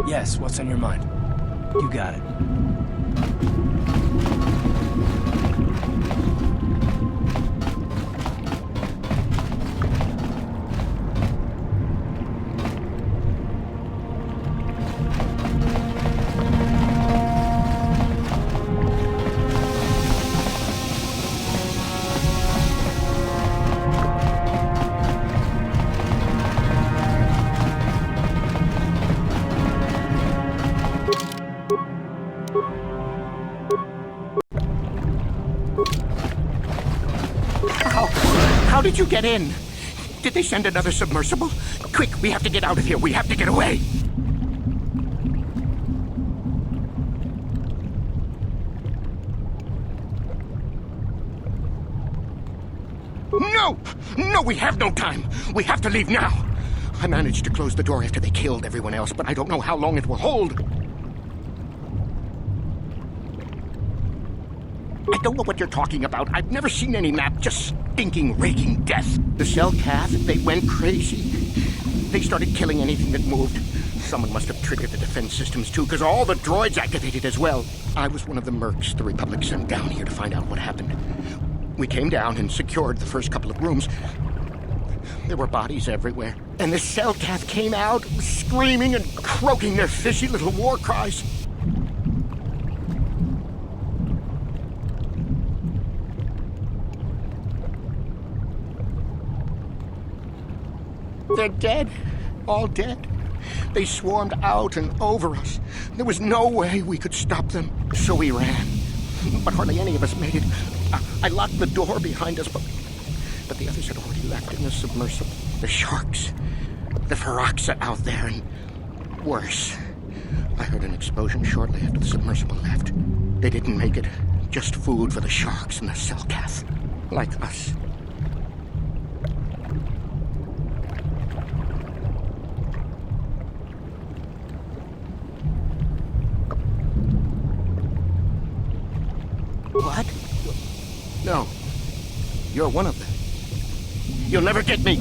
Yes, what's on your mind? You got it. How did you get in? Did they send another submersible? Quick, we have to get out of here. We have to get away. No! No, we have no time. We have to leave now. I managed to close the door after they killed everyone else, but I don't know how long it will hold. I don't know what you're talking about. I've never seen any map, just stinking, raking death. The cell cath, they went crazy. They started killing anything that moved. Someone must have triggered the defense systems too, because all the droids activated as well. I was one of the mercs the Republic sent down here to find out what happened. We came down and secured the first couple of rooms. There were bodies everywhere. And the cell cath came out, screaming and croaking their fishy little war cries. They're dead. All dead. They swarmed out and over us. There was no way we could stop them, so we ran. But hardly any of us made it. I locked the door behind us, but the others had already left in the submersible. The sharks. The Hrakert out there, and worse. I heard an explosion shortly after the submersible left. They didn't make it. Just food for the sharks and the cell cath. Like us. What? No. You're one of them. You'll never get me!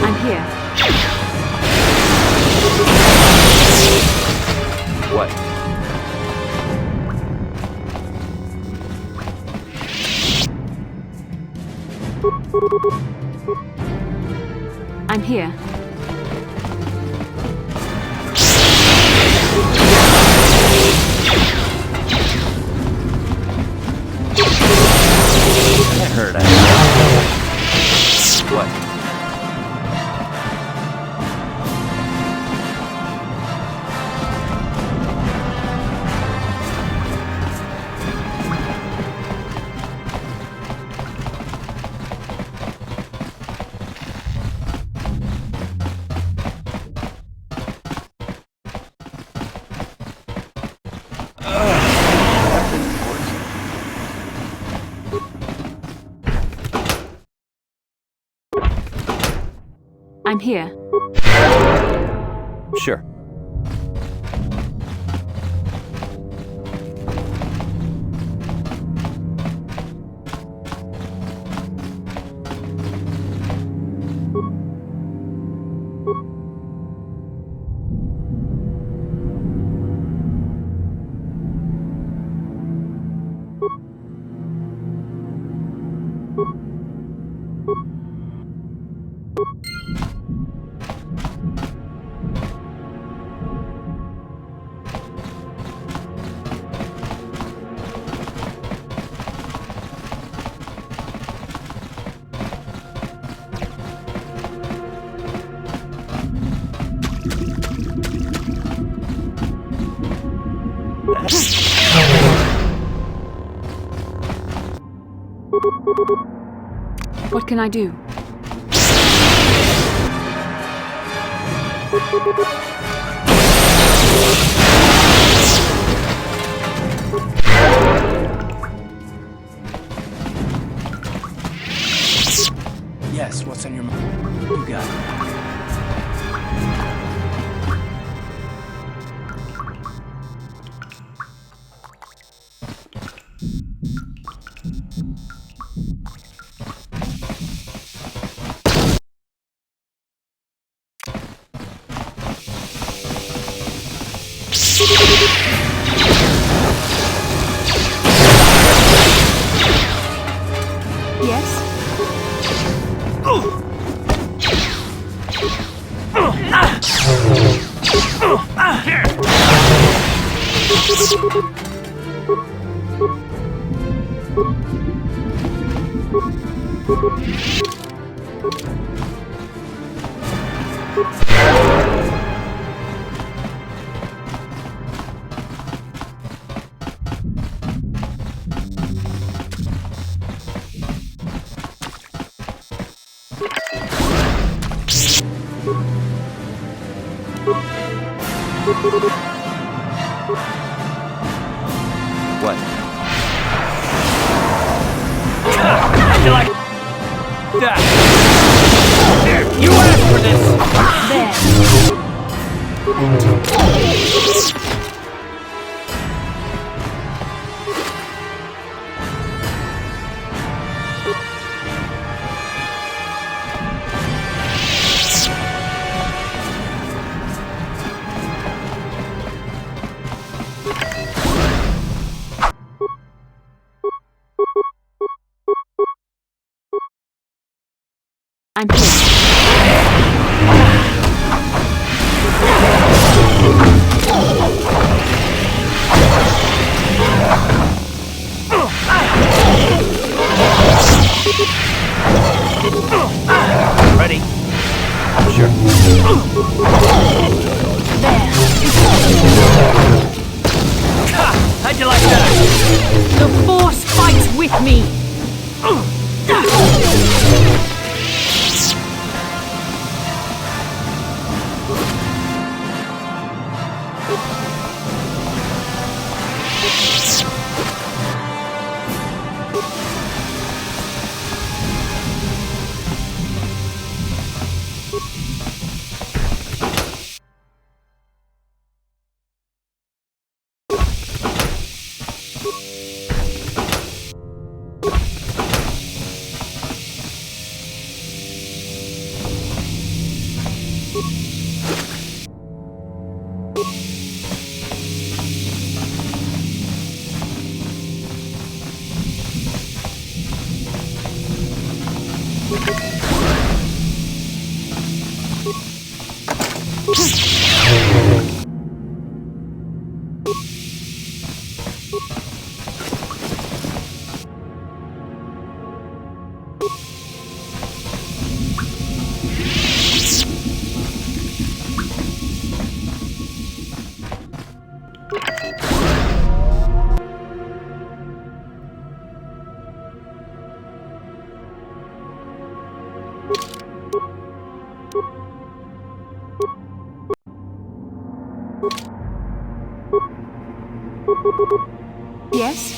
I'm here. What? I'm here. That hurt. What? I'm here. Sure. What can I do? Yes, what's on your mind? You got it. Yes? What? How'd you like that? You asked for this! I'm here. Ready? Sure. How'd you like that? The Force fights with me! Yes?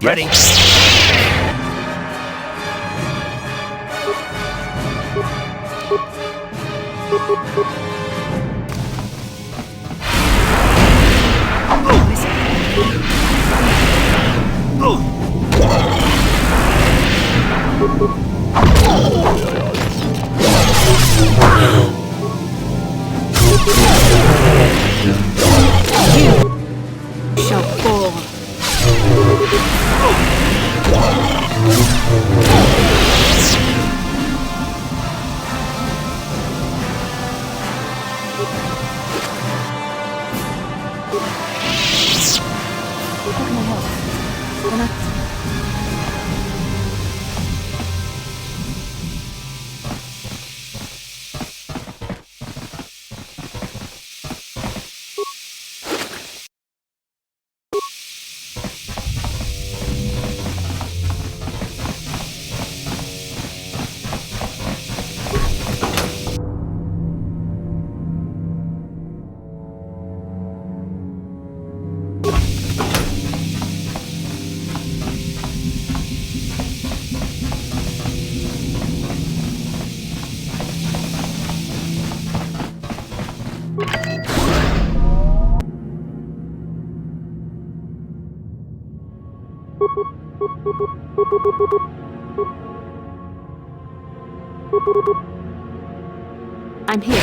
Ready? You shall fall. How can I help? When I... I'm here.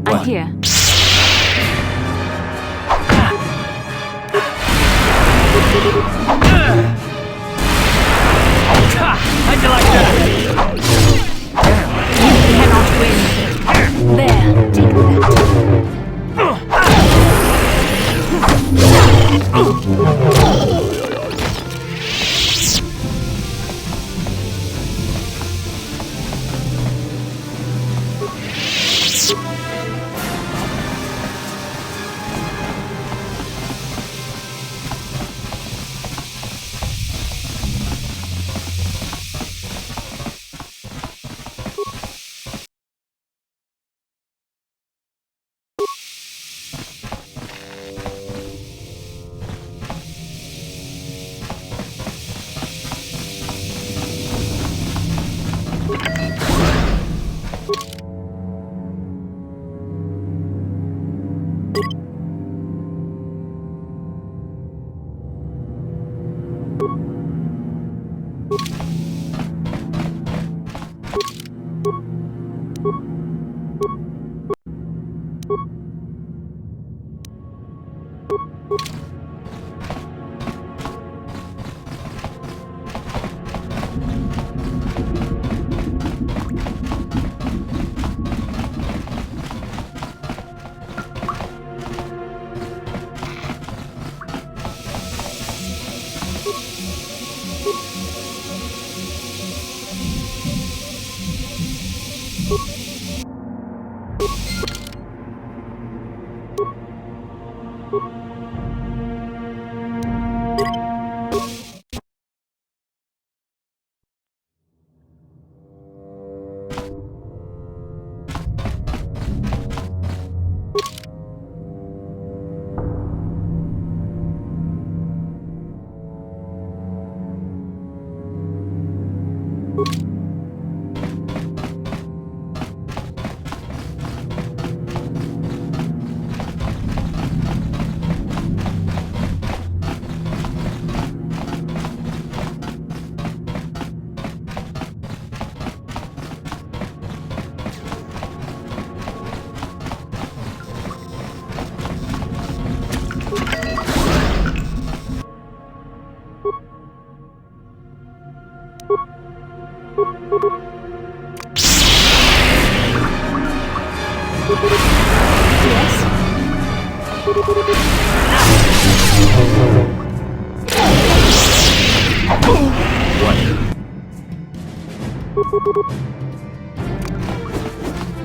I'm here. How'd you like that? You cannot win. There, take that.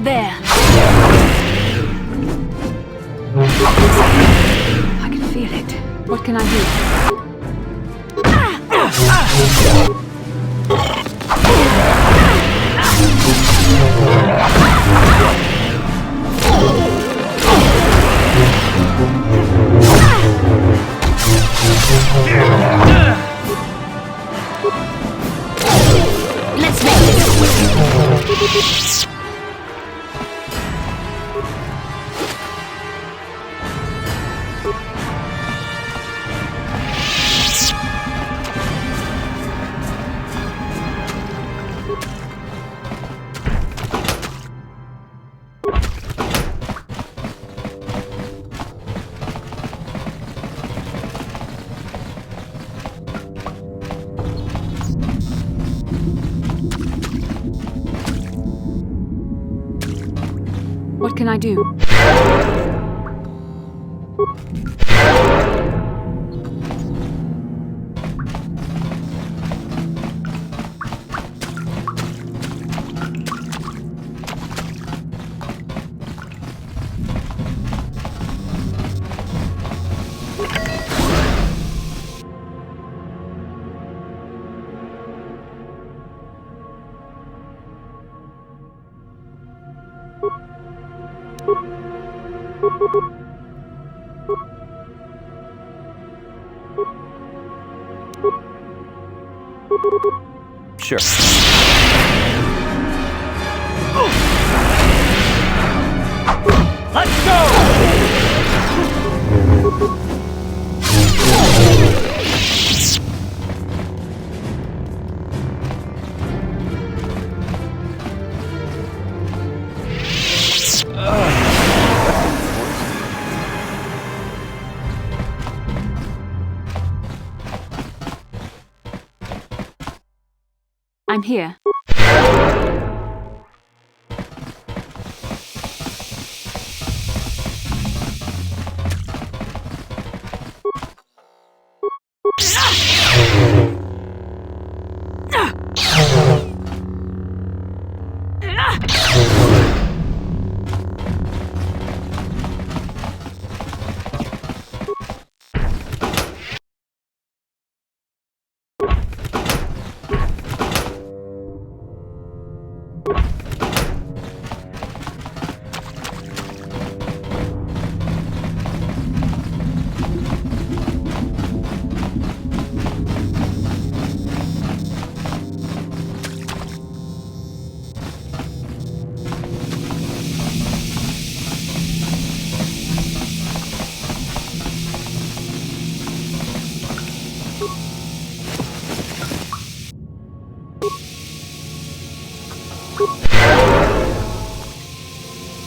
There. I can feel it. What can I do? Let's make this. What can I do? Sure. Let's go! I'm here.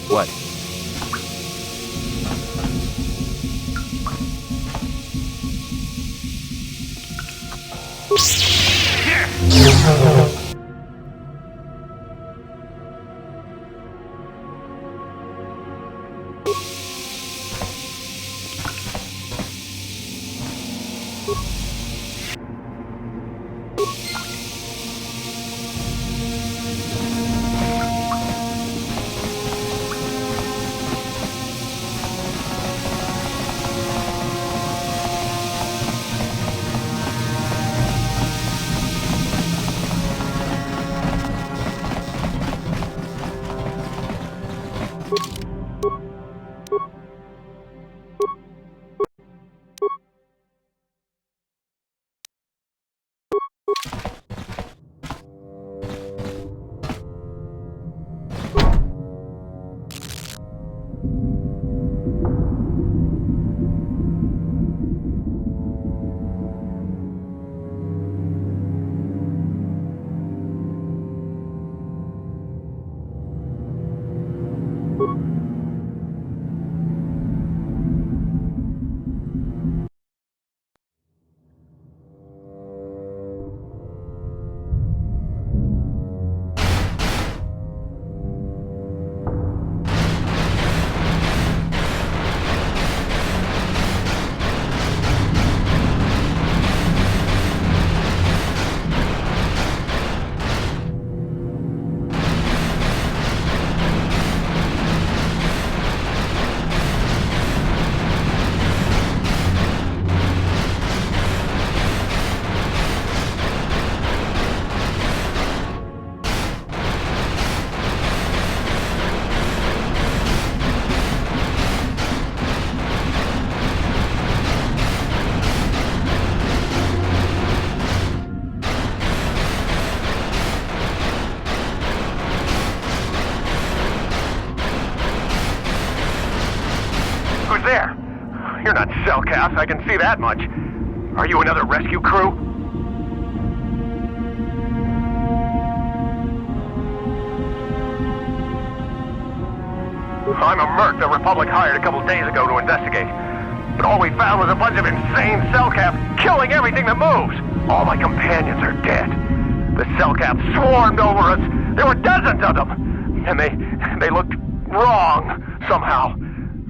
What? Who's there? You're not Cellcast, I can see that much. Are you another rescue crew? I'm a merc the Republic hired a couple days ago to investigate. But all we found was a bunch of insane Cellcaps killing everything that moves. All my companions are dead. The Cellcaps swarmed over us. There were dozens of them. And they looked wrong somehow.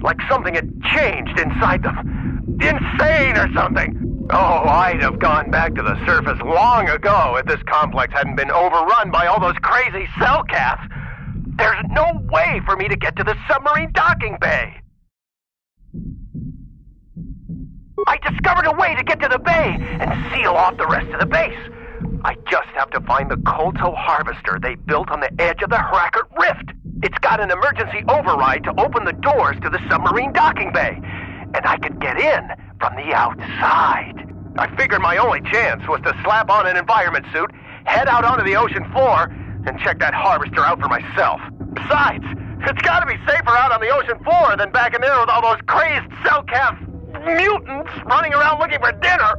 Like something had changed inside them. Insane or something. Oh, I'd have gone back to the surface long ago if this complex hadn't been overrun by all those crazy Cellcaps. There's no way for me to get to the submarine docking bay. I discovered a way to get to the bay and seal off the rest of the base. I just have to find the KOTOR harvester they built on the edge of the Hrakert rift. It's got an emergency override to open the doors to the submarine docking bay. And I could get in from the outside. I figured my only chance was to slap on an environment suit, head out onto the ocean floor, and check that harvester out for myself. Besides, it's gotta be safer out on the ocean floor than back in there with all those crazed cell-calf mutants running around looking for dinner.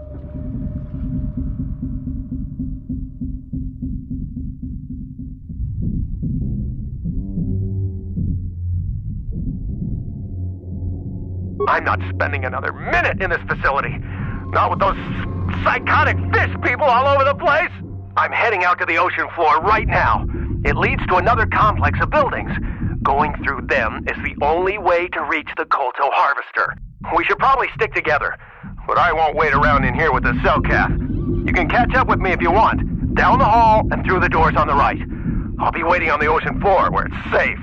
I'm not spending another minute in this facility. Not with those psychotic fish people all over the place. I'm heading out to the ocean floor right now. It leads to another complex of buildings. Going through them is the only way to reach the KOTOR harvester. We should probably stick together, but I won't wait around in here with the cell calf. You can catch up with me if you want. Down the hall and through the doors on the right. I'll be waiting on the ocean floor where it's safe.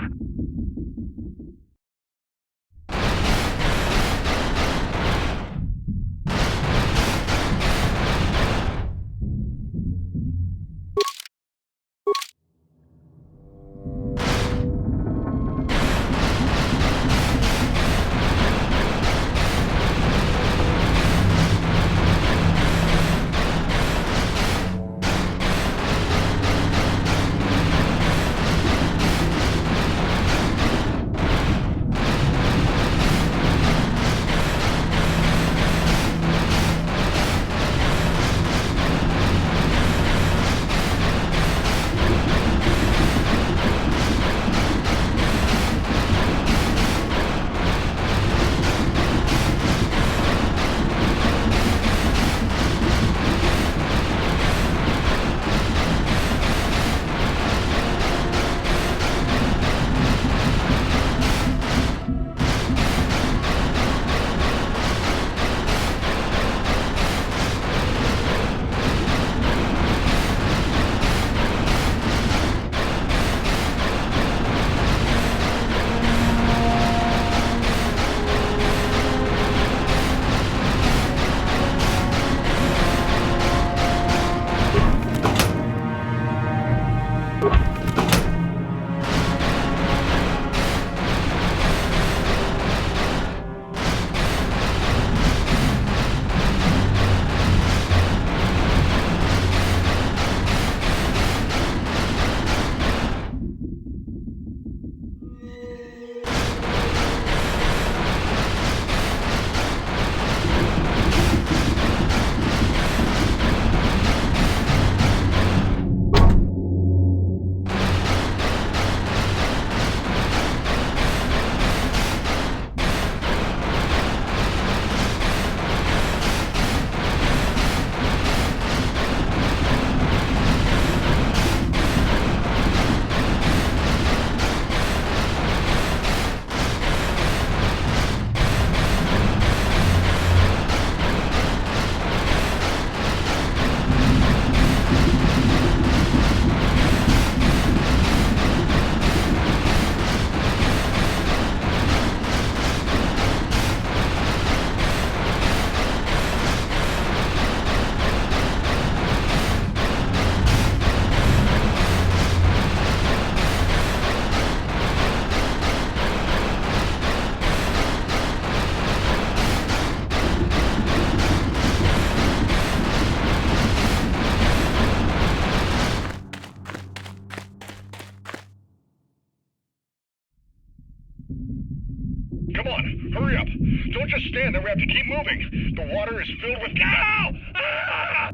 Come on, hurry up. Don't just stand there, we have to keep moving. The water is filled with... Ow! Ah!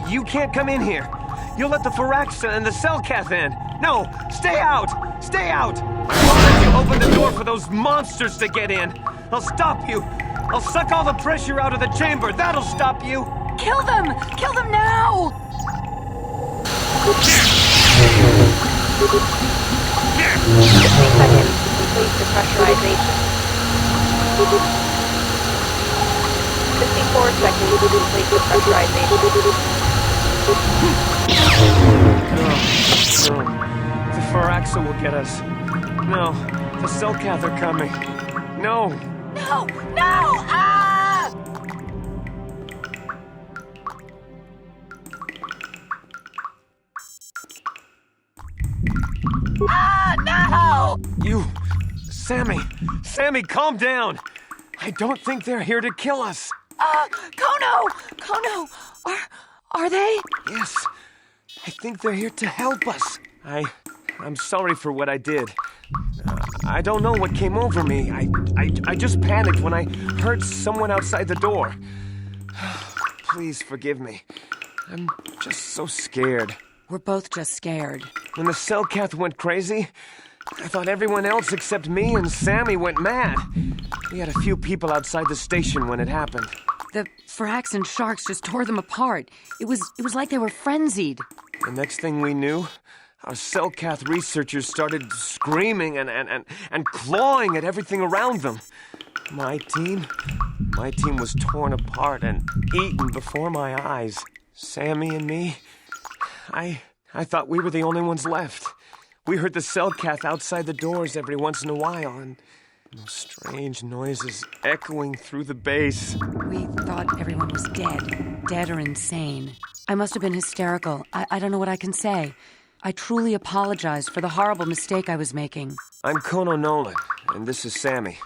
You can't come in here. You'll let the Pharaxa and the Cellcath in. No, stay out! Stay out! Why don't you open the door for those monsters to get in? I'll stop you. I'll suck all the pressure out of the chamber. That'll stop you. Kill them! Kill them now! 3 seconds to complete the pressurization. 54 seconds to complete the pressurization. No. The Pharaxa will get us. No. The Cellcath are coming. No. No! No! Ah! Ah, no! You... Sammy, calm down. I don't think they're here to kill us. Kono! Are they? Yes. I think they're here to help us. I I'm sorry for what I did. I don't know what came over me. I just panicked when I heard someone outside the door. Please forgive me. I'm just so scared. We're both just scared. When the Cellcath went crazy, I thought everyone else except me and Sammy went mad. We had a few people outside the station when it happened. The Frax and Sharks just tore them apart. It was like they were frenzied. The next thing we knew, our Cellcath researchers started screaming and clawing at everything around them. My team was torn apart and eaten before my eyes. Sammy and me, I thought we were the only ones left. We heard the Cellcath outside the doors every once in a while, and those strange noises echoing through the base. We thought everyone was dead or insane. I must have been hysterical. I don't know what I can say. I truly apologize for the horrible mistake I was making. I'm Kono Nolan, and this is Sammy.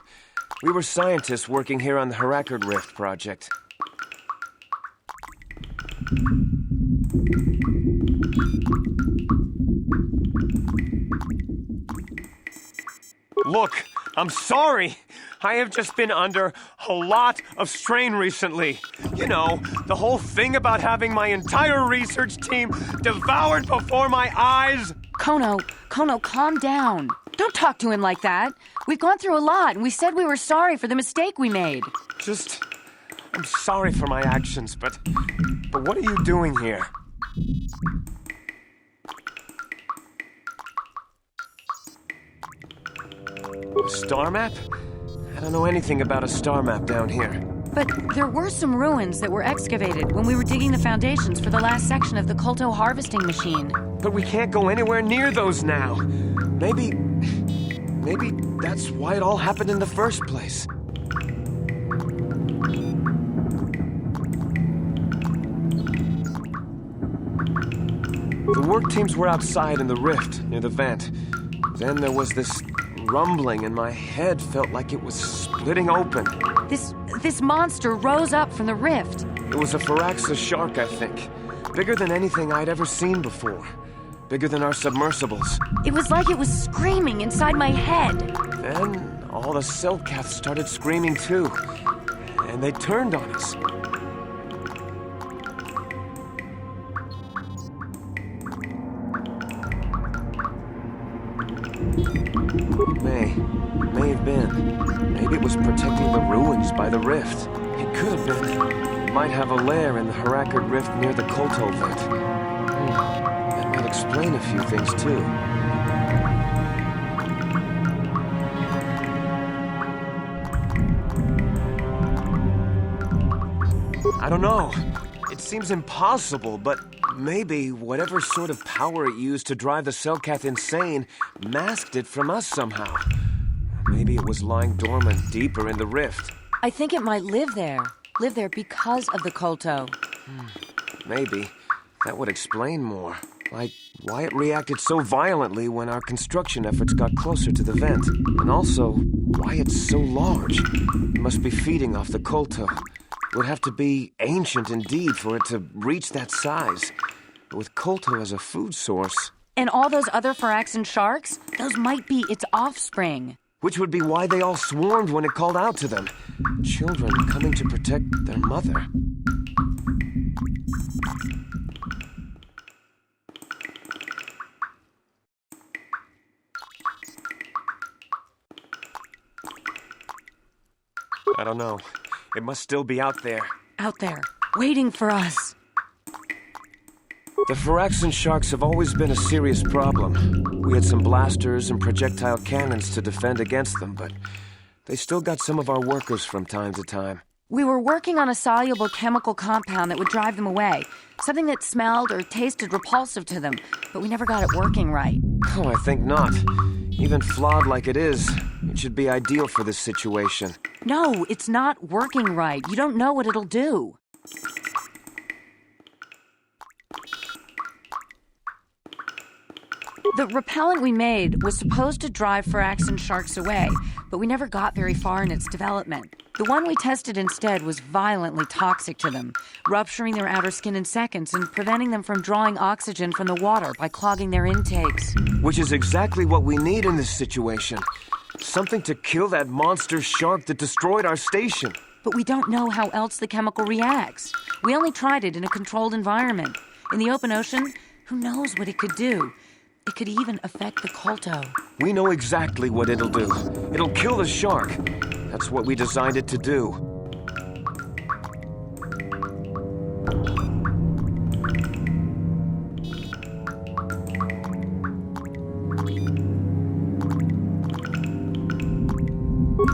We were scientists working here on the Hrakert Rift project. Look, I'm sorry. I have just been under a lot of strain recently. You know, the whole thing about having my entire research team devoured before my eyes. Kono, calm down. Don't talk to him like that. We've gone through a lot, and we said we were sorry for the mistake we made. I'm sorry for my actions, but what are you doing here? A star map? I don't know anything about a star map down here. But there were some ruins that were excavated when we were digging the foundations for the last section of the Kolto harvesting machine. But we can't go anywhere near those now. Maybe that's why it all happened in the first place. The work teams were outside in the rift near the vent. Then there was this rumbling and my head felt like it was splitting open. This monster rose up from the rift. It was a Firaxa shark, I think. Bigger than anything I'd ever seen before. Bigger than our submersibles. It was like it was screaming inside my head. Then all the Cellcaths started screaming too. And they turned on us. May have been. Maybe it was protecting the ruins by the rift. It could have been. It might have a lair in the Hrakert Rift near the Kolto vent. That might explain a few things too. I don't know. It seems impossible, but maybe whatever sort of power it used to drive the Cellcath insane masked it from us somehow. Or maybe it was lying dormant deeper in the rift. I think it might live there. Live there because of the Kolto. Maybe. That would explain more. Like why it reacted so violently when our construction efforts got closer to the vent. And also, why it's so large. It must be feeding off the Kolto. It would have to be ancient indeed for it to reach that size. With Kolto as a food source. And all those other Firaxan sharks? Those might be its offspring. Which would be why they all swarmed when it called out to them. Children coming to protect their mother. I don't know. It must still be out there. Out there, waiting for us. The Firaxan sharks have always been a serious problem. We had some blasters and projectile cannons to defend against them, but they still got some of our workers from time to time. We were working on a soluble chemical compound that would drive them away. Something that smelled or tasted repulsive to them, but we never got it working right. Oh, I think not. Even flawed like it is, it should be ideal for this situation. No, it's not working right. You don't know what it'll do. The repellent we made was supposed to drive Firaxan sharks away, but we never got very far in its development. The one we tested instead was violently toxic to them, rupturing their outer skin in seconds and preventing them from drawing oxygen from the water by clogging their intakes. Which is exactly what we need in this situation. Something to kill that monster shark that destroyed our station. But we don't know how else the chemical reacts. We only tried it in a controlled environment. In the open ocean, who knows what it could do? It could even affect the Kolto. We know exactly what it'll do. It'll kill the shark. That's what we designed it to do.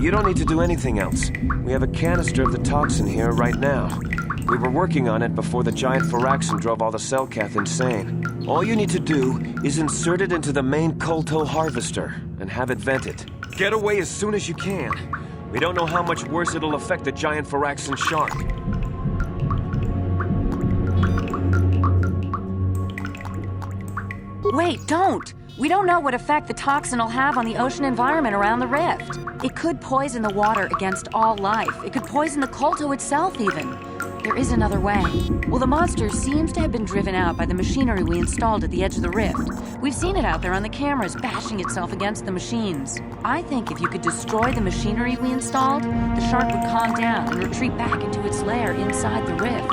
You don't need to do anything else. We have a canister of the toxin here right now. We were working on it before the giant Pharaxon drove all the Cellcath insane. All you need to do is insert it into the main Kolto harvester and have it vented. Get away as soon as you can. We don't know how much worse it'll affect the giant Pharaxon shark. Wait, don't! We don't know what effect the toxin will have on the ocean environment around the rift. It could poison the water against all life. It could poison the Kolto itself, even. There is another way. Well, the monster seems to have been driven out by the machinery we installed at the edge of the rift. We've seen it out there on the cameras, bashing itself against the machines. I think if you could destroy the machinery we installed, the shark would calm down and retreat back into its lair inside the rift.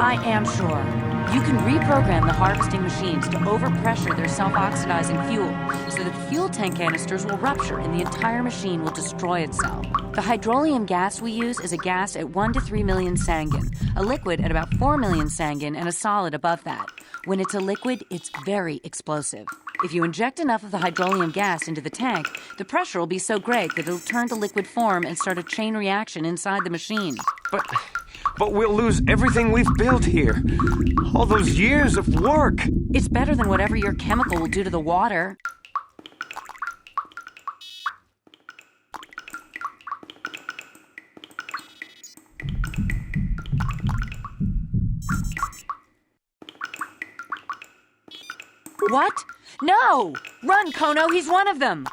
I am sure. You can reprogram the harvesting machines to overpressure their self-oxidizing fuel so that the fuel tank canisters will rupture and the entire machine will destroy itself. The hydrolium gas we use is a gas at 1 to 3 million sangin, a liquid at about 4 million sangin, and a solid above that. When it's a liquid, it's very explosive. If you inject enough of the hydrolium gas into the tank, the pressure will be so great that it'll turn to liquid form and start a chain reaction inside the machine. But we'll lose everything we've built here. All those years of work. It's better than whatever your chemical will do to the water. What? No! Run, Kono, he's one of them!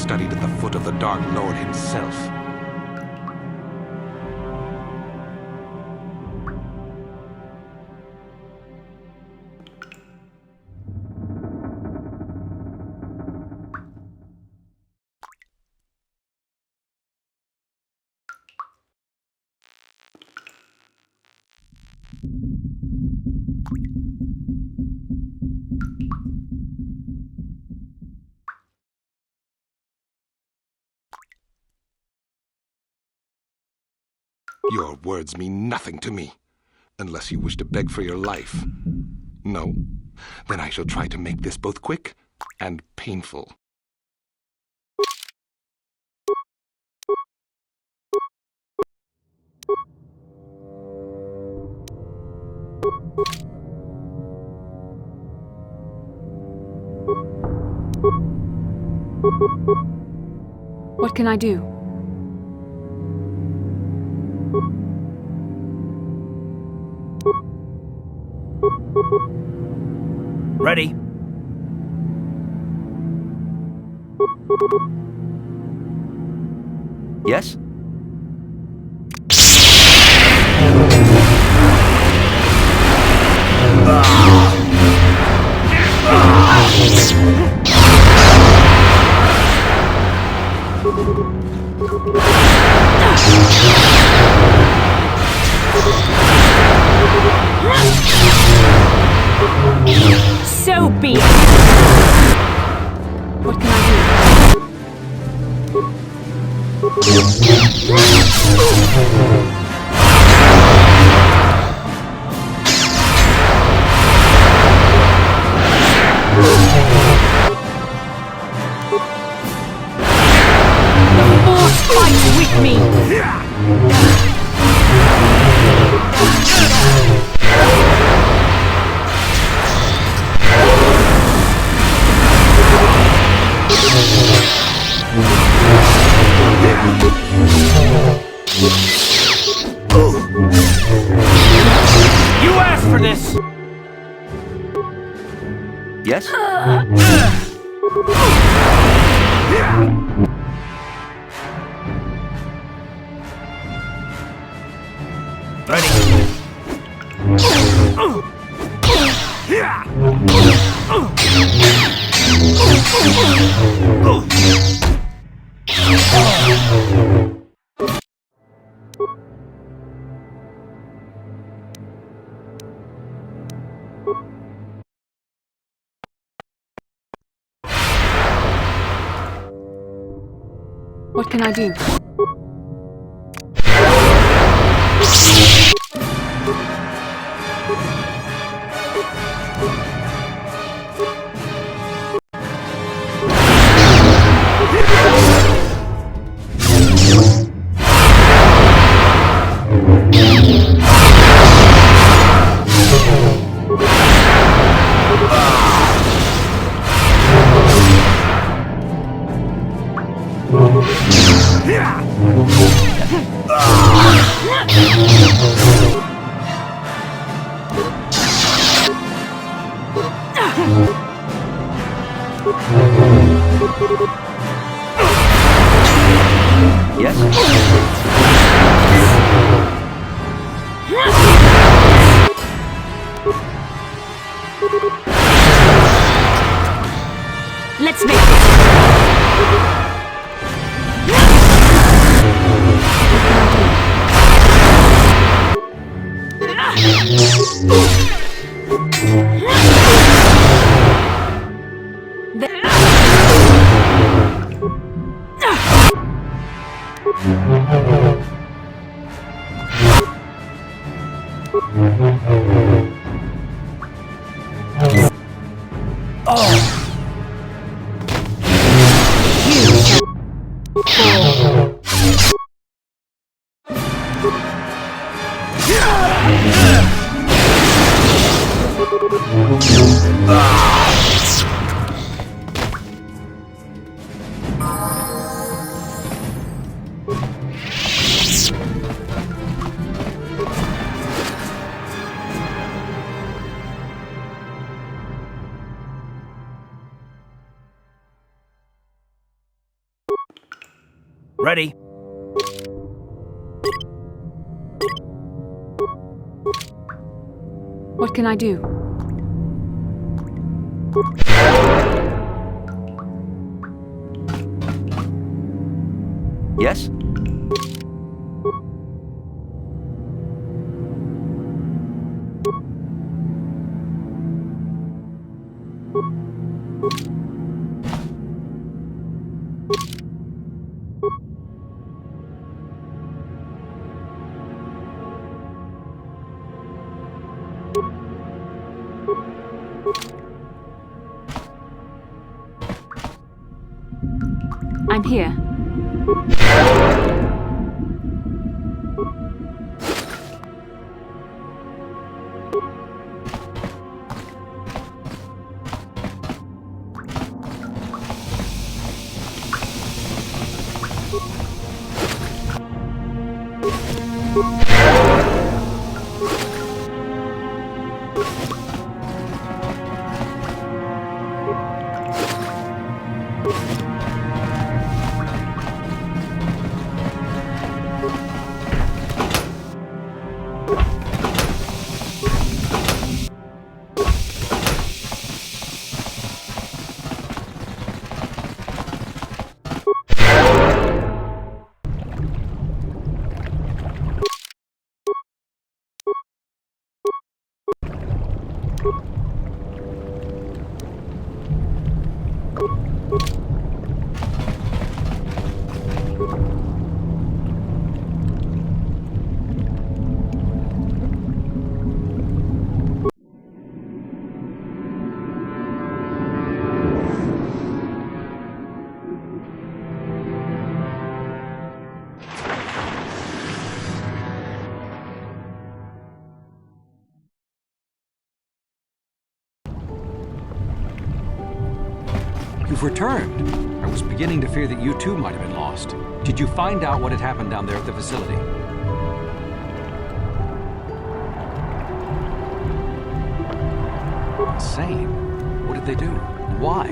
studied at the foot of the Dark Lord himself. Your words mean nothing to me, unless you wish to beg for your life. No? Then I shall try to make this both quick and painful. What can I do? Ready? Yes? So be it! What can I do? The Force fights with me! You asked for this! Yes? Ready? What can I do? Let's make it. Ready? What can I do? Yes? I'm here. You've returned. I was beginning to fear that you too might have been lost. Did you find out what had happened down there at the facility? Insane. What did they do? And why?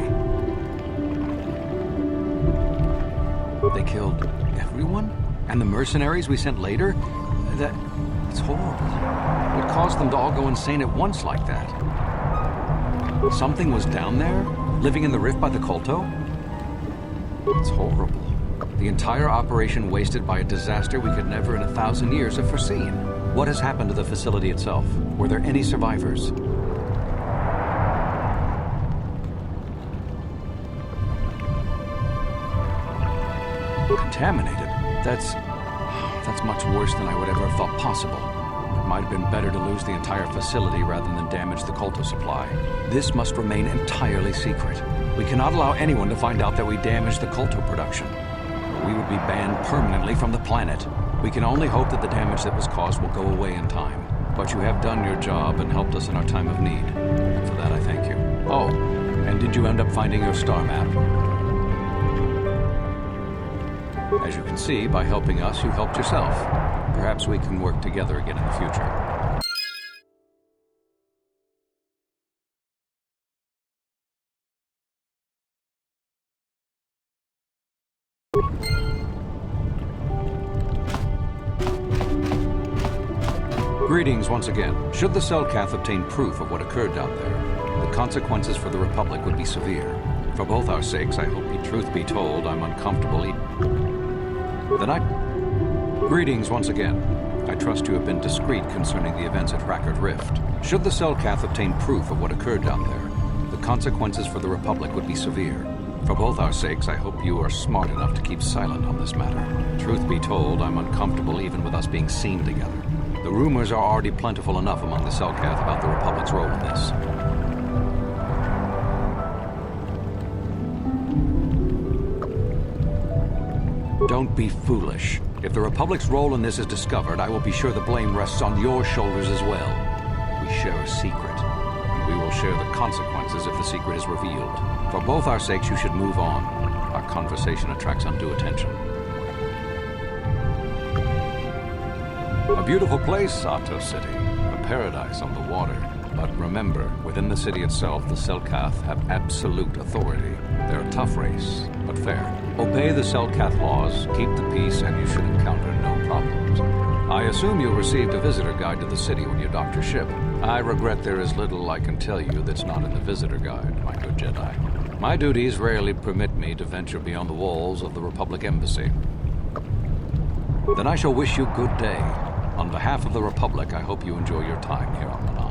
They killed everyone? And the mercenaries we sent later? It's horrible. What caused them to all go insane at once like that? Something was down there? Living in the rift by the Kolto? It's horrible. The entire operation wasted by a disaster we could never in 1,000 years have foreseen. What has happened to the facility itself? Were there any survivors? Contaminated? That's much worse than I would ever have thought possible. It might have been better to lose the entire facility rather than damage the Kolto supply. This must remain entirely secret. We cannot allow anyone to find out that we damaged the Kolto production. We would be banned permanently from the planet. We can only hope that the damage that was caused will go away in time. But you have done your job and helped us in our time of need. And for that, I thank you. Oh, and did you end up finding your star map? As you can see, by helping us, you helped yourself. Perhaps we can work together again in the future. Greetings once again. Should the Cellcath obtain proof of what occurred down there, the consequences for the Republic would be severe. For both our sakes, I hope, truth be told, I'm uncomfortable Greetings once again. I trust you have been discreet concerning the events at Hrakert Rift. Should the Cellcath obtain proof of what occurred down there, the consequences for the Republic would be severe. For both our sakes, I hope you are smart enough to keep silent on this matter. Truth be told, I'm uncomfortable even with us being seen together. The rumors are already plentiful enough among the Cellcath about the Republic's role in this. Don't be foolish. If the Republic's role in this is discovered, I will be sure the blame rests on your shoulders as well. We share a secret, and we will share the consequences if the secret is revealed. For both our sakes, you should move on. Our conversation attracts undue attention. A beautiful place, Sato City. A paradise on the water. But remember, within the city itself, the Cellcath have absolute authority. They're a tough race, but fair. Obey the Cellcath laws, keep the peace, and you should encounter no problems. I assume you received a visitor guide to the city when you docked your ship. I regret there is little I can tell you that's not in the visitor guide, my good Jedi. My duties rarely permit me to venture beyond the walls of the Republic Embassy. Then I shall wish you good day. On behalf of the Republic, I hope you enjoy your time here on Manaan.